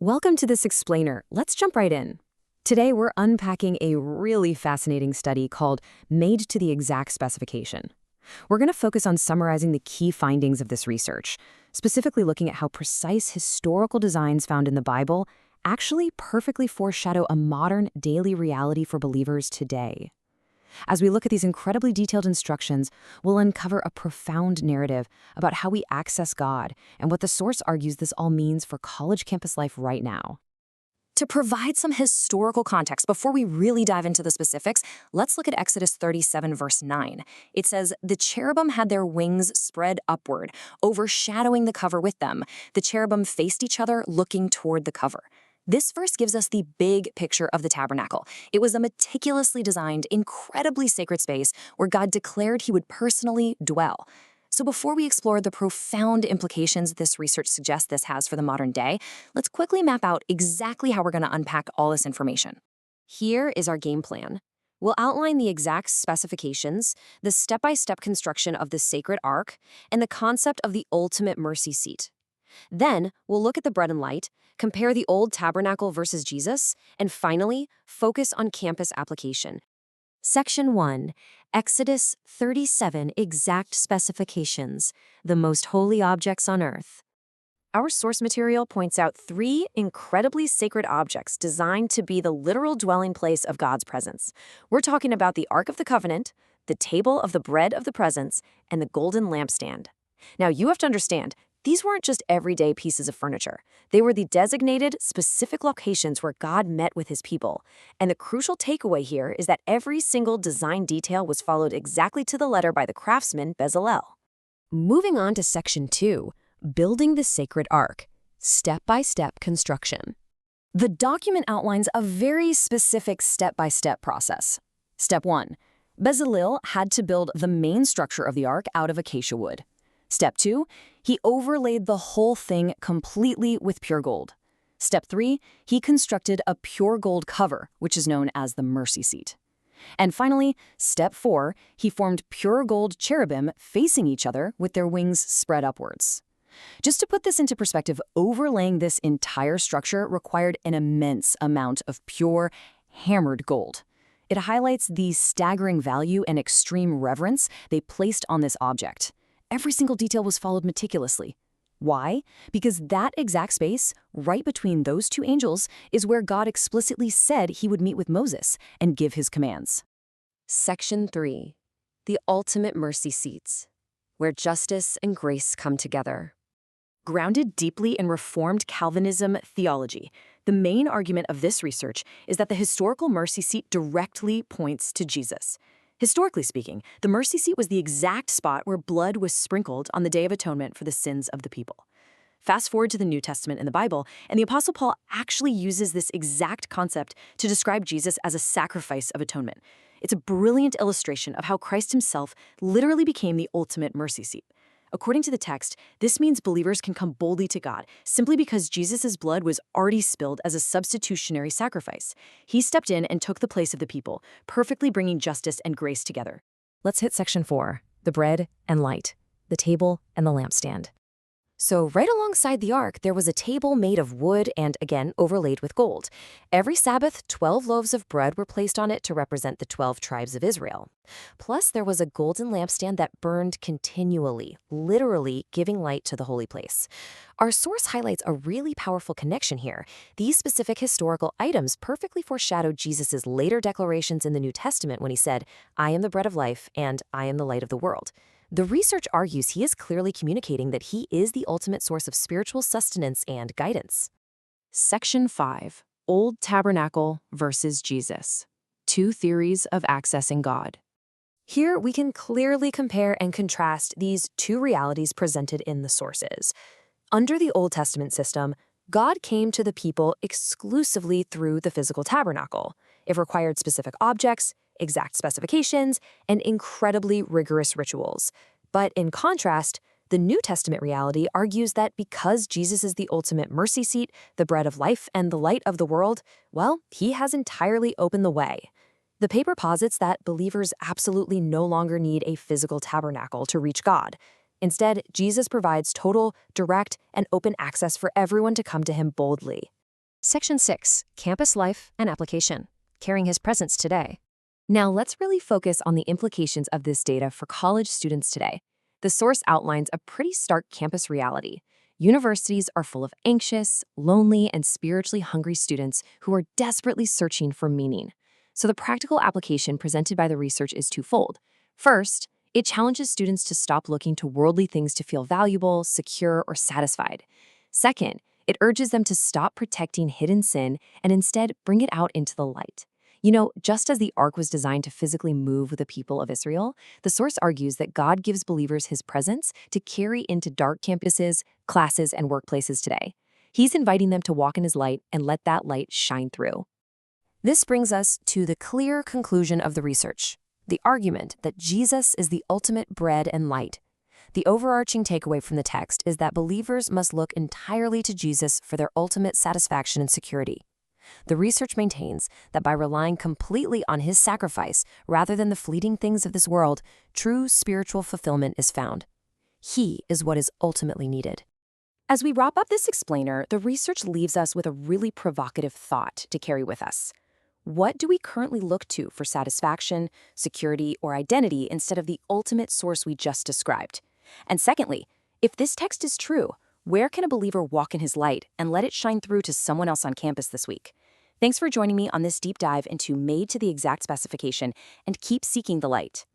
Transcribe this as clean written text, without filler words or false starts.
Welcome to this explainer. Let's jump right in. Today, we're unpacking a really fascinating study called Made to the Exact Specification. We're going to focus on summarizing the key findings of this research, specifically looking at how precise historical designs found in the Bible actually perfectly foreshadow a modern daily reality for believers today. As we look at these incredibly detailed instructions, we'll uncover a profound narrative about how we access God and what the source argues this all means for college campus life right now. To provide some historical context before we really dive into the specifics, let's look at Exodus 37, verse 9. It says, "The cherubim had their wings spread upward, overshadowing the cover with them. The cherubim faced each other, looking toward the cover." This verse gives us the big picture of the tabernacle. It was a meticulously designed, incredibly sacred space where God declared he would personally dwell. So before we explore the profound implications this research suggests this has for the modern day, let's quickly map out exactly how we're going to unpack all this information. Here is our game plan. We'll outline the exact specifications, the step-by-step construction of the sacred ark, and the concept of the ultimate mercy seat. Then, we'll look at the bread and light, compare the old tabernacle versus Jesus, and finally, focus on campus application. Section 1, Exodus 37 Exact Specifications, the most holy objects on earth. Our source material points out three incredibly sacred objects designed to be the literal dwelling place of God's presence. We're talking about the Ark of the Covenant, the table of the bread of the presence, and the golden lampstand. Now, you have to understand, these weren't just everyday pieces of furniture. They were the designated, specific locations where God met with his people. And the crucial takeaway here is that every single design detail was followed exactly to the letter by the craftsman Bezalel. Moving on to Section 2, Building the Sacred Ark, Step-by-Step Construction. The document outlines a very specific step-by-step process. Step 1, Bezalel had to build the main structure of the ark out of acacia wood. Step 2, he overlaid the whole thing completely with pure gold. Step 3, he constructed a pure gold cover, which is known as the mercy seat. And finally, Step 4, he formed pure gold cherubim facing each other with their wings spread upwards. Just to put this into perspective, overlaying this entire structure required an immense amount of pure, hammered gold. It highlights the staggering value and extreme reverence they placed on this object. Every single detail was followed meticulously. Why? Because that exact space, right between those two angels, is where God explicitly said he would meet with Moses and give his commands. Section 3, the ultimate mercy seats, where justice and grace come together. Grounded deeply in Reformed Calvinism theology, the main argument of this research is that the historical mercy seat directly points to Jesus. Historically speaking, the mercy seat was the exact spot where blood was sprinkled on the Day of Atonement for the sins of the people. Fast forward to the New Testament in the Bible, and the Apostle Paul actually uses this exact concept to describe Jesus as a sacrifice of atonement. It's a brilliant illustration of how Christ himself literally became the ultimate mercy seat. According to the text, this means believers can come boldly to God simply because Jesus' blood was already spilled as a substitutionary sacrifice. He stepped in and took the place of the people, perfectly bringing justice and grace together. Let's hit Section 4, the bread and light, the table and the lampstand. So right alongside the ark, there was a table made of wood and, again, overlaid with gold. Every Sabbath, 12 loaves of bread were placed on it to represent the 12 tribes of Israel. Plus, there was a golden lampstand that burned continually, literally giving light to the holy place. Our source highlights a really powerful connection here. These specific historical items perfectly foreshadowed Jesus' later declarations in the New Testament when he said, "I am the bread of life, and I am the light of the world." The research argues he is clearly communicating that he is the ultimate source of spiritual sustenance and guidance. Section 5, Old Tabernacle versus Jesus. Two theories of accessing God. Here we can clearly compare and contrast these two realities presented in the sources. Under the Old Testament system, God came to the people exclusively through the physical tabernacle. It required specific objects, exact specifications, and incredibly rigorous rituals. But in contrast, the New Testament reality argues that because Jesus is the ultimate mercy seat, the bread of life, and the light of the world, well, he has entirely opened the way. The paper posits that believers absolutely no longer need a physical tabernacle to reach God. Instead, Jesus provides total, direct, and open access for everyone to come to him boldly. Section 6, Campus Life and Application, Carrying His Presence Today. Now let's really focus on the implications of this data for college students today. The source outlines a pretty stark campus reality. Universities are full of anxious, lonely, and spiritually hungry students who are desperately searching for meaning. So the practical application presented by the research is twofold. First, it challenges students to stop looking to worldly things to feel valuable, secure, or satisfied. Second, it urges them to stop protecting hidden sin and instead bring it out into the light. You know, just as the ark was designed to physically move with the people of Israel, the source argues that God gives believers his presence to carry into dark campuses, classes, and workplaces today. He's inviting them to walk in his light and let that light shine through. This brings us to the clear conclusion of the research, the argument that Jesus is the ultimate bread and light. The overarching takeaway from the text is that believers must look entirely to Jesus for their ultimate satisfaction and security. The research maintains that by relying completely on his sacrifice rather than the fleeting things of this world, true spiritual fulfillment is found. He is what is ultimately needed. As we wrap up this explainer, the research leaves us with a really provocative thought to carry with us. What do we currently look to for satisfaction, security, or identity instead of the ultimate source we just described? And secondly, if this text is true, where can a believer walk in his light and let it shine through to someone else on campus this week? Thanks for joining me on this deep dive into Made to the Exact Specification, and keep seeking the light.